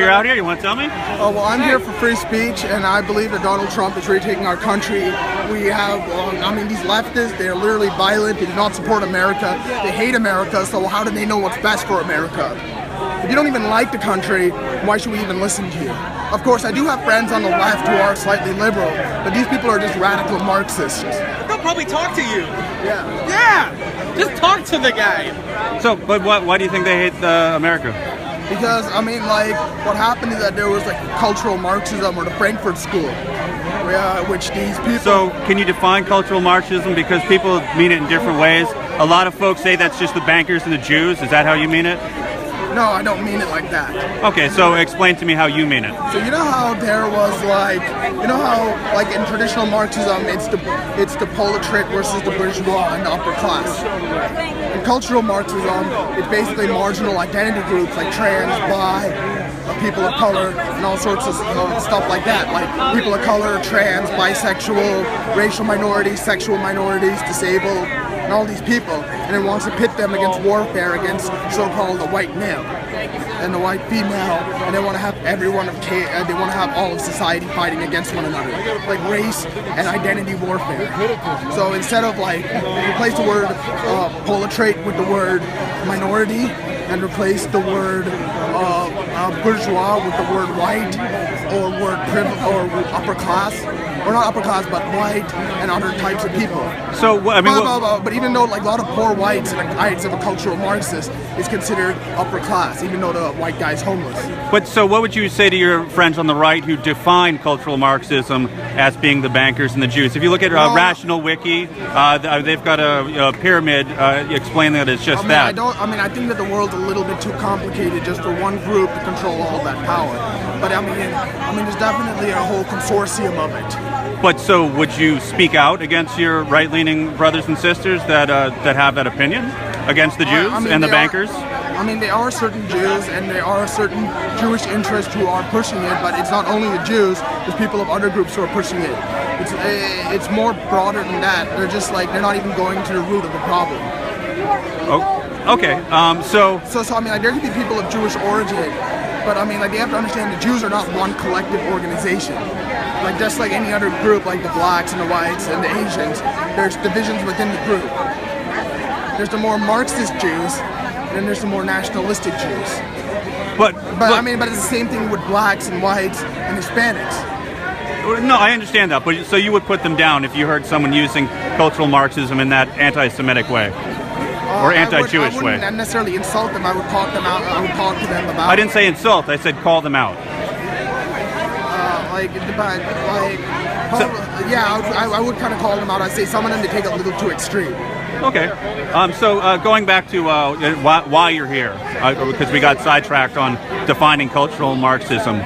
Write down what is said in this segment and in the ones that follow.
You're out here, you want to tell me? Well, I'm here for free speech, and I believe that Donald Trump is retaking our country. We have, these leftists, they're literally violent, they do not support America, they hate America, so how do they know what's best for America? If you don't even like the country, why should we even listen to you? Of course, I do have friends on the left who are slightly liberal, but these people are just radical Marxists. They'll probably talk to you. Yeah. Yeah! Just talk to the guy. So, but why do you think they hate America? Because, what happened is that there was, cultural Marxism, or the Frankfurt School, which these people... So, can you define cultural Marxism? Because people mean it in different ways. A lot of folks say that's just the bankers and the Jews. Is that how you mean it? No, I don't mean it like that. Okay, so explain to me how you mean it. So you know how there was in traditional Marxism, it's the proletariat versus the bourgeois and the upper class. In cultural Marxism, it's basically marginal identity groups like trans, bi, people of color, and all sorts of stuff like that. Like people of color, trans, bisexual, racial minorities, sexual minorities, disabled, and all these people, and it wants to pit them against warfare against so-called the white male and the white female, and they want to have they want to have all of society fighting against one another, like race and identity warfare. So instead of replace the word proletariat with the word minority, and replace the word bourgeois with the word white, or word upper class, or not upper class, but white and other types of people. So but even though a lot of poor whites in the eyes of a cultural Marxist is considered upper class, even though the white guy's homeless. But so what would you say to your friends on the right who define cultural Marxism as being the bankers and the Jews? If you look at Rational Wiki, they've got a pyramid explaining that it's just that. I think that the world's a little bit too complicated just for one group to control all that power. But there's definitely a whole consortium of it. But so would you speak out against your right-leaning brothers and sisters that have that opinion against the Jews and the bankers? There are certain Jews and there are certain Jewish interests who are pushing it, but it's not only the Jews, there's people of other groups who are pushing it. It's more broader than that. They're just they're not even going to the root of the problem. Oh, okay. So there could be people of Jewish origin, but they have to understand the Jews are not one collective organization. Just like any other group, like the blacks and the whites and the Asians, there's divisions within the group. There's the more Marxist Jews, and then there's the more nationalistic Jews. But it's the same thing with blacks and whites and Hispanics. No, I understand that. But so you would put them down if you heard someone using cultural Marxism in that anti-Semitic way, or anti-Jewish way. I wouldn't necessarily insult them. I would talk them out. I would talk to them about. I didn't say insult. I said call them out. I would kind of call them out. I'd say some of them they take it a little too extreme. Okay. So going back to why you're here, because we got sidetracked on defining cultural Marxism.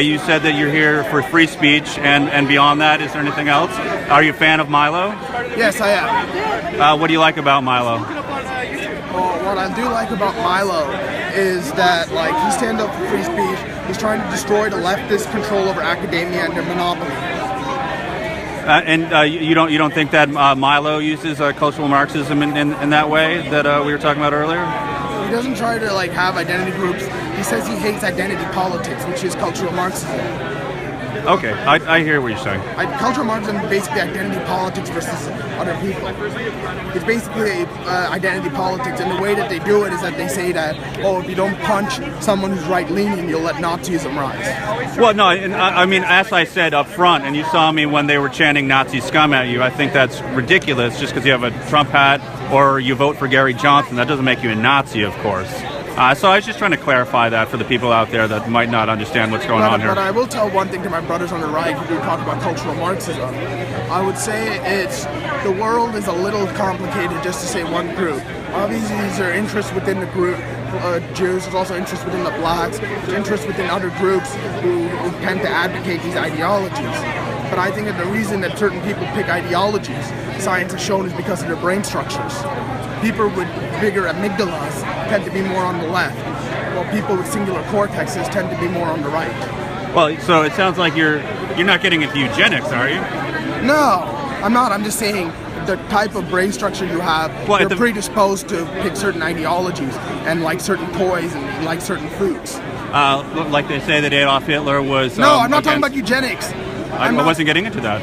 You said that you're here for free speech, and beyond that, is there anything else? Are you a fan of Milo? Yes, I am. What do you like about Milo? Well, what I do like about Milo is that he stands up for free speech. He's trying to destroy the leftist control over academia and their monopoly. You don't think that Milo uses cultural Marxism in that way that we were talking about earlier? He doesn't try to have identity groups. He says he hates identity politics, which is cultural Marxism. Okay, I hear what you're saying. Cultural Marxism is basically identity politics versus other people. It's basically identity politics, and the way that they do it is that they say that, if you don't punch someone who's right-leaning, you'll let Nazism rise. Well, no, as I said up front, and you saw me when they were chanting Nazi scum at you, I think that's ridiculous just because you have a Trump hat or you vote for Gary Johnson. That doesn't make you a Nazi, of course. So I was just trying to clarify that for the people out there that might not understand what's going on here. But I will tell one thing to my brothers on the right who talk about cultural Marxism. I would say the world is a little complicated just to say one group. Obviously, there are interests within the group. Jews, there's also interest within the blacks, there's interest within other groups who tend to advocate these ideologies. But I think that the reason that certain people pick ideologies, science has shown, is because of their brain structures. People with bigger amygdalas tend to be more on the left, while people with singular cortexes tend to be more on the right. Well, so it sounds like you're not getting into eugenics, are you? No, I'm not. I'm just saying the type of brain structure you have, you're predisposed to pick certain ideologies and like certain toys and like certain foods. Like they say that Adolf Hitler was. No, I'm not talking against- about eugenics. I wasn't getting into that.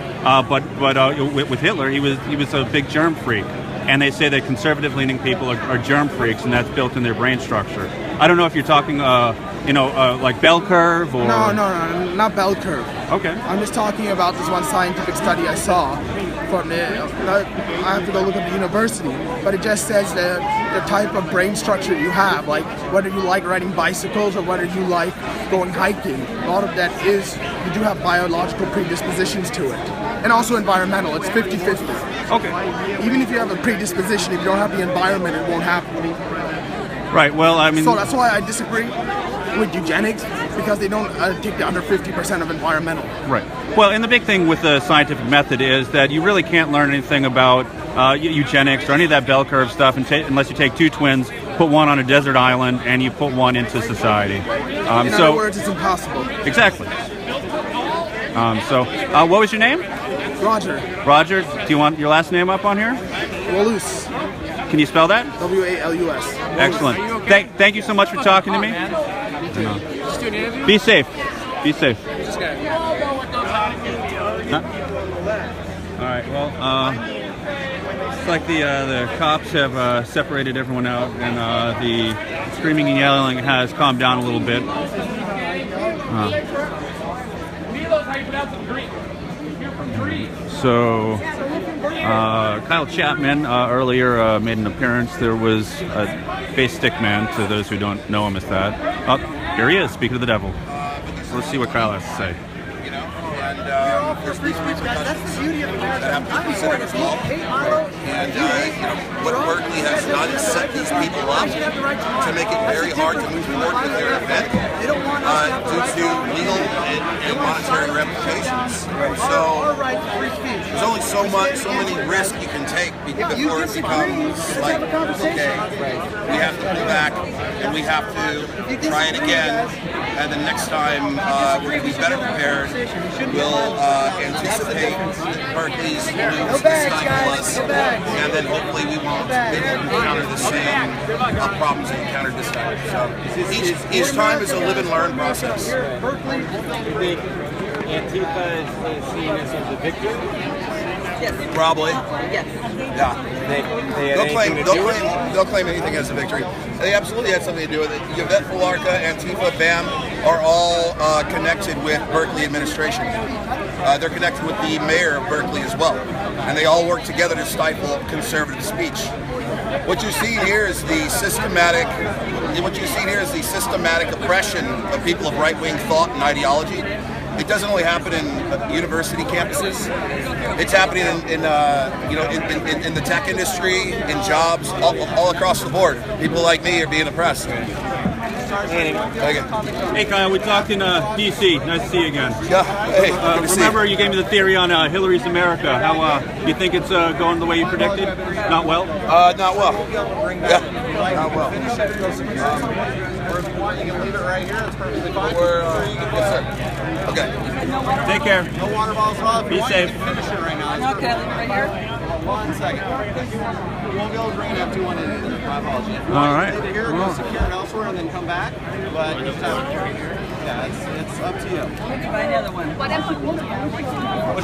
But with Hitler, he was a big germ freak, and they say that conservative-leaning people are germ freaks, and that's built in their brain structure. I don't know if you're talking, like bell curve or. No, not bell curve. Okay. I'm just talking about this one scientific study I saw from the. I have to go look at the university, but it just says that the type of brain structure you have, like whether you like riding bicycles or whether you like going hiking, a lot of that is you do have biological predispositions to it, and also environmental. It's 50-50. Okay. Even if you have a predisposition, if you don't have the environment, it won't happen. Right. Well, I mean. So that's why I disagree with eugenics, because they don't take the under 50% of environmental. Right. Well, and the big thing with the scientific method is that you really can't learn anything about eugenics or any of that bell curve stuff unless you take two twins, put one on a desert island, and you put one into society. In other words, it's impossible. Exactly. What was your name? Roger. Roger. Do you want your last name up on here? Walus. Can you spell that? W-A-L-U-S. Excellent. Thank you so much for talking to me. Be safe. Be safe. Huh? All right. Well, it's like the cops have separated everyone out, and the screaming and yelling has calmed down a little bit. So, Kyle Chapman earlier made an appearance. There was a face stick man, to those who don't know him as that. Oh, here he is, speaking to the devil. So let's see what Kyle has to say. There's these repercussions that have to be considered as well. And what Berkeley has done is set these people up to make it very hard to move forward with their event due to legal and monetary ramifications. So there's only so many risks you can take before it becomes like, okay, we have to pull back and we have to try it again. And the next time we're going to be better prepared. We'll anticipate Berkeley's moves to stifle us, and then hopefully we won't encounter the same problems we encountered this time. So each time is a live and learn process. Berkeley, you think Antifa is seen as the victor? Yes. Probably. Yes. Yeah. They'll claim anything as a victory. They absolutely had something to do with it. Yvette Fularka, Antifa, BAM are all connected with Berkeley administration. They're connected with the mayor of Berkeley as well. And they all work together to stifle conservative speech. What you're seeing here is the systematic oppression of people of right-wing thought and ideology. It doesn't only happen in university campuses. It's happening in the tech industry, in jobs, all across the board. People like me are being oppressed. Hey Kyle, we talked in D.C. Nice to see you again. Yeah. Hey. Good to see Remember, you gave me the theory on Hillary's America. How you think it's going the way you predicted? Not well. Not well. Yeah. Not well. You can leave it right here. It's perfectly fine. Yes, sir. Okay. Take care. No water bottles allowed. Be safe. Finish it right now. Okay, leave it right here. 1 second. We won't be able to bring it up to one in. My apologies. All right. Leave it here, go secure it elsewhere, and then come back. But you have to carry here. Yeah, it's up to you. Buy another one. What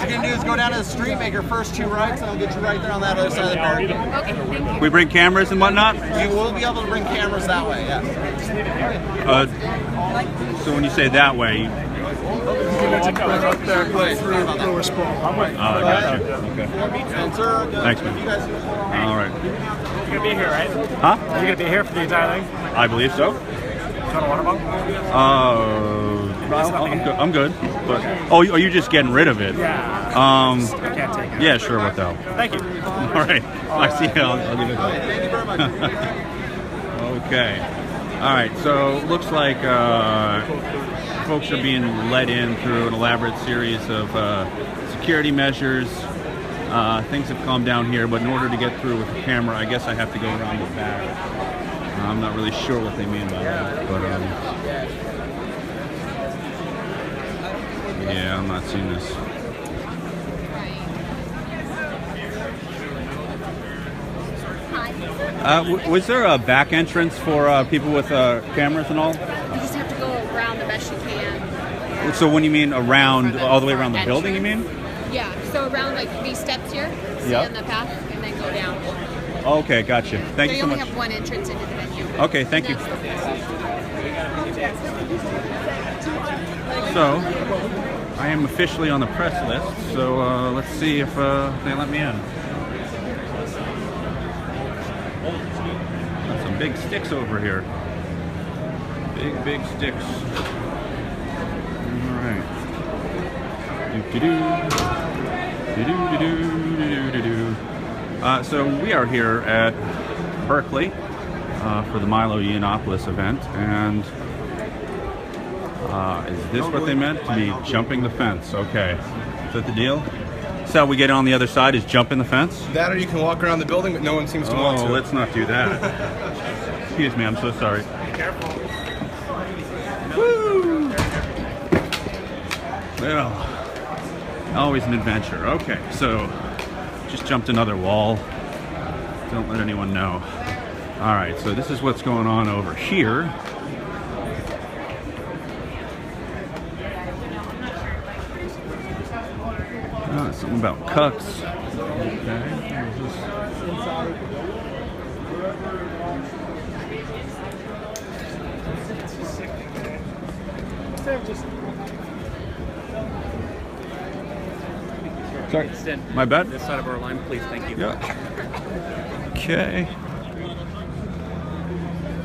you're going to do is go down to the street, make your first 2 rights, and I'll get you right there on that other side of the park. Okay, thank you. We bring cameras and whatnot. You will be able to bring cameras that way, yeah. So when you say that way, Up there, go through lower sprawl. I got you. Okay. Thanks, man. All right. You're gonna be here, right? Huh? Are you gonna be here for the entire thing? I believe so. Do you want a water bottle? I'm good. But are you just getting rid of it? Yeah. I can't take it. Yeah, sure. What the hell? Thank you. All right. I see. I'll give it back. Thank you very much. Okay. All right. So looks like folks are being led in through an elaborate series of security measures. Things have calmed down here, but in order to get through with the camera, I guess I have to go around the back. I'm not really sure what they mean by that, but yeah, I'm not seeing this. Was there a back entrance for people with cameras and all? You just have to go around best you can. So when you mean around, all the way around the building, you mean? Yeah, so around like these steps here, see Yep. on the path, and then go down. Okay, gotcha. Thank So you so only much. have one entrance into the venue. Okay, thank you. And that's the- So, I am officially on the press list, so let's see if they let me in. Got some big sticks over here. Big sticks. Alright. So we are here at Berkeley for the Milo Yiannopoulos event, and is this what they meant to be jumping the fence? Okay, is that the deal? So we get on the other side is jumping the fence? That, or you can walk around the building, but no one seems to want to. Oh, let's not do that. Excuse me, I'm so sorry. Woo! Well, always an adventure. Okay, so just jumped another wall. Don't let anyone know. All right, so this is what's going on over here. Oh, something about cucks. Okay, here's this. Sorry, my bad. This side of our line, please. Thank you. Yeah. Okay.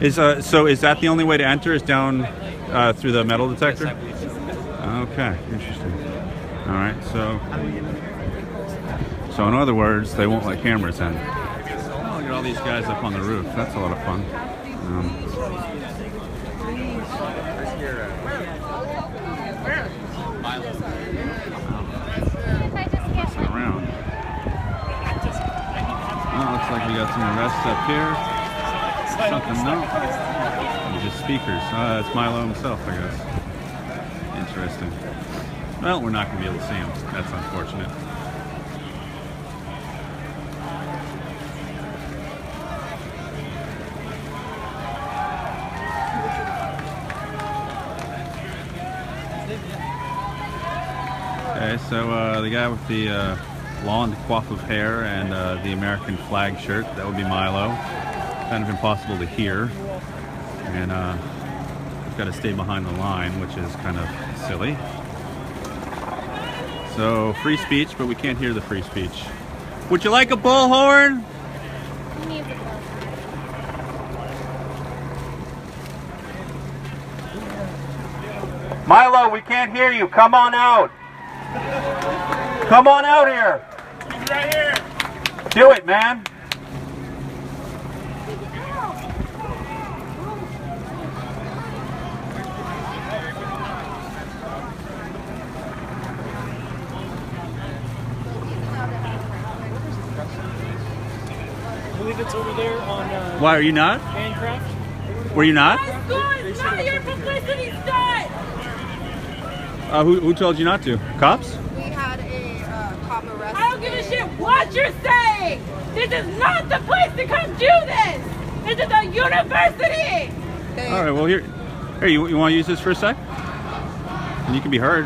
So is that the only way to enter? Is down through the metal detector? Yes, I believe so. Okay, interesting. All right, so in other words, they won't let cameras in. Oh, look at all these guys up on the roof. That's a lot of fun. Messing around. Oh, looks like we got some arrests up here. Something no. Just speakers. It's Milo himself, I guess. Interesting. Well, we're not going to be able to see him. That's unfortunate. Okay, so the guy with the blonde coif of hair and the American flag shirt, that would be Milo. Kind of impossible to hear. And we've got to stay behind the line, which is kind of silly. So, free speech, but we can't hear the free speech. Would you like a bullhorn? Milo, we can't hear you. Come on out. Come on out here. He's right here. Do it, man. I believe it's over there on Why, are you not? Handcraft. Were you not? Good, not your publicity stunt! Who told you not to? Cops? We had a cop arrest. I don't give a shit what you're saying! This is not the place to come do this! This is a university! All right, well, here you want to use this for a sec? And you can be heard.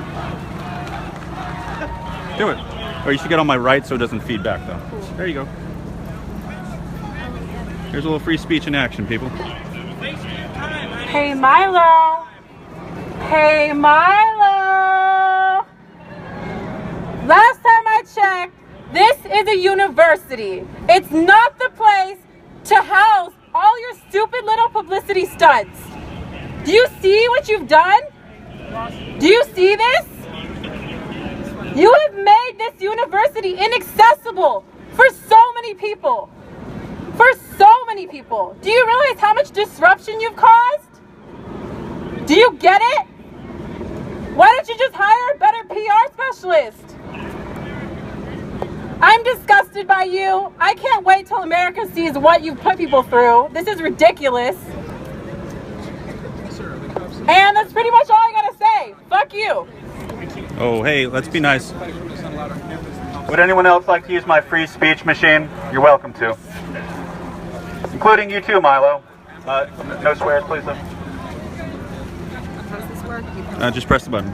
Do it. Or you should get on my right so it doesn't feed back, though. There you go. Here's a little free speech in action, people. Hey Milo! Hey Milo! Last time I checked, this is a university. It's not the place to house all your stupid little publicity stunts. Do you see what you've done? Do you see this? You have made this university inaccessible for so many people. For so many people. Do you realize how much disruption you've caused? Do you get it? Why don't you just hire a better PR specialist? I'm disgusted by you. I can't wait till America sees what you've put people through. This is ridiculous. And that's pretty much all I gotta say. Fuck you. Oh, hey, let's be nice. Would anyone else like to use my free speech machine? You're welcome to. Including you too, Milo. No swears, please. Though. Just press the button.